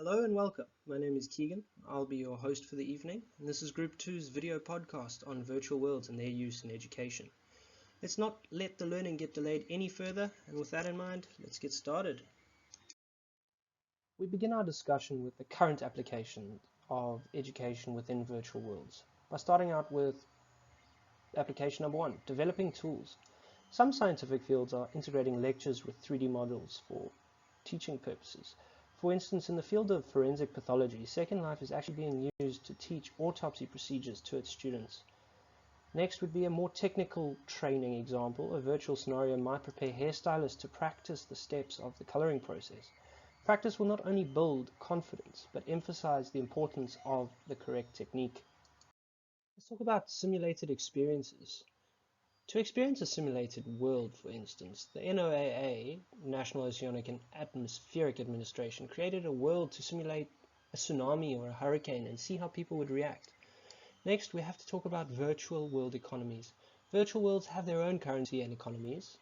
Hello and welcome. My name is Karrigan. I'll be your host for the evening, and this is Group 2's video podcast on virtual worlds and their use in education. Let's not let the learning get delayed any further, and with that in mind, let's get started. We begin our discussion with the current application of education within virtual worlds by starting out with application number 1, developing tools. Some scientific fields are integrating lectures with 3D models for teaching purposes. For instance, in the field of forensic pathology, Second Life is actually being used to teach autopsy procedures to its students. Next would be a more technical training example. A virtual scenario might prepare hairstylists to practice the steps of the coloring process. Practice will not only build confidence, but emphasize the importance of the correct technique. Let's talk about simulated experiences. To experience a simulated world, for instance, the NOAA, National Oceanic and Atmospheric Administration, created a world to simulate a tsunami or a hurricane and see how people would react. Next, we have to talk about virtual world economies. Virtual worlds have their own currency and economies.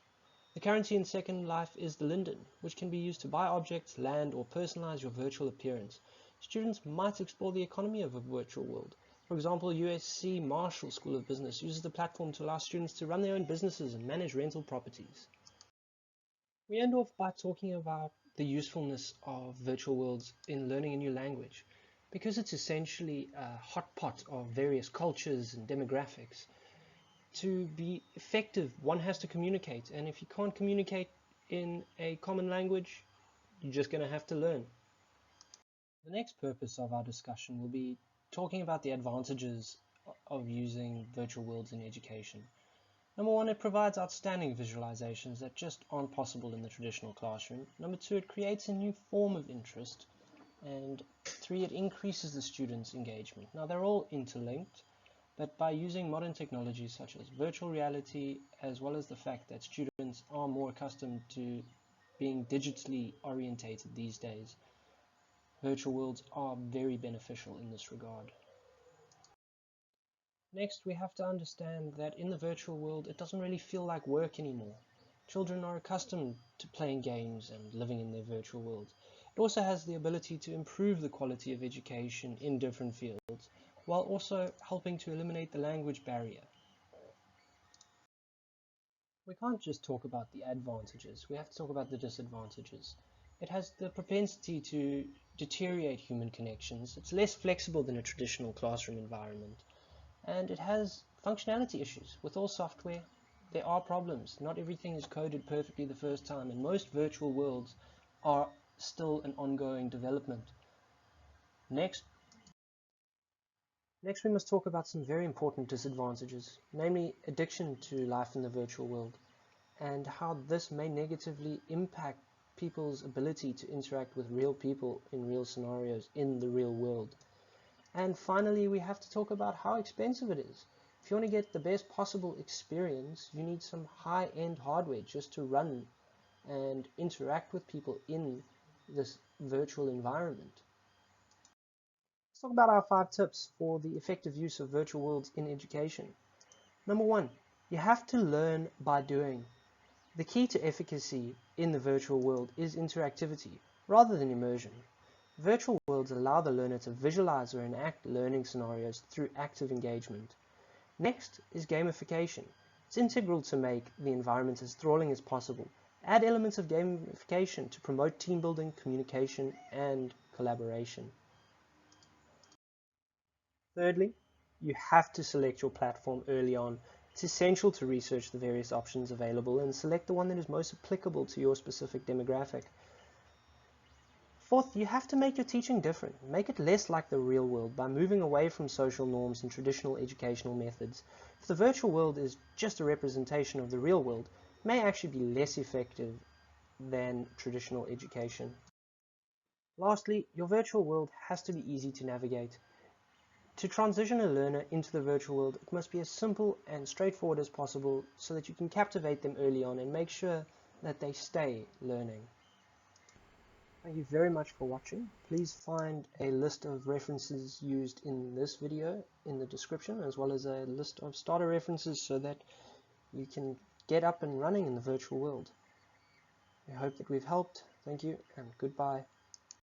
The currency in Second Life is the linden, which can be used to buy objects, land, or personalize your virtual appearance. Students might explore the economy of a virtual world. For example, USC Marshall School of Business uses the platform to allow students to run their own businesses and manage rental properties. We end off by talking about the usefulness of virtual worlds in learning a new language. Because it's essentially a hot pot of various cultures and demographics, to be effective, one has to communicate, and if you can't communicate in a common language, you're just going to have to learn. The next purpose of our discussion will be talking about the advantages of using virtual worlds in education. Number 1, it provides outstanding visualizations that just aren't possible in the traditional classroom. Number 2, it creates a new form of interest. And 3, it increases the students' engagement. Now, they're all interlinked, but by using modern technologies such as virtual reality, as well as the fact that students are more accustomed to being digitally orientated these days, virtual worlds are very beneficial in this regard. Next, we have to understand that in the virtual world, it doesn't really feel like work anymore. Children are accustomed to playing games and living in their virtual worlds. It also has the ability to improve the quality of education in different fields, while also helping to eliminate the language barrier. We can't just talk about the advantages, we have to talk about the disadvantages. It has the propensity to deteriorate human connections. It's less flexible than a traditional classroom environment. And it has functionality issues. With all software, there are problems. Not everything is coded perfectly the first time, and most virtual worlds are still an ongoing development. Next, we must talk about some very important disadvantages, namely addiction to life in the virtual world, and how this may negatively impact people's ability to interact with real people in real scenarios in the real world. And finally, we have to talk about how expensive it is. If you want to get the best possible experience, you need some high-end hardware just to run and interact with people in this virtual environment. Let's talk about our 5 tips for the effective use of virtual worlds in education. Number 1, you have to learn by doing. The key to efficacy in the virtual world is interactivity rather than immersion. Virtual worlds allow the learner to visualize or enact learning scenarios through active engagement. Next is gamification. It's integral to make the environment as enthralling as possible. Add elements of gamification to promote team building, communication, and collaboration. Thirdly, you have to select your platform early on. It's essential to research the various options available and select the one that is most applicable to your specific demographic. Fourth, you have to make your teaching different. Make it less like the real world by moving away from social norms and traditional educational methods. If the virtual world is just a representation of the real world, it may actually be less effective than traditional education. Lastly, your virtual world has to be easy to navigate. To transition a learner into the virtual world, it must be as simple and straightforward as possible so that you can captivate them early on and make sure that they stay learning. Thank you very much for watching. Please find a list of references used in this video in the description, as well as a list of starter references so that you can get up and running in the virtual world. I hope that we've helped. Thank you and goodbye.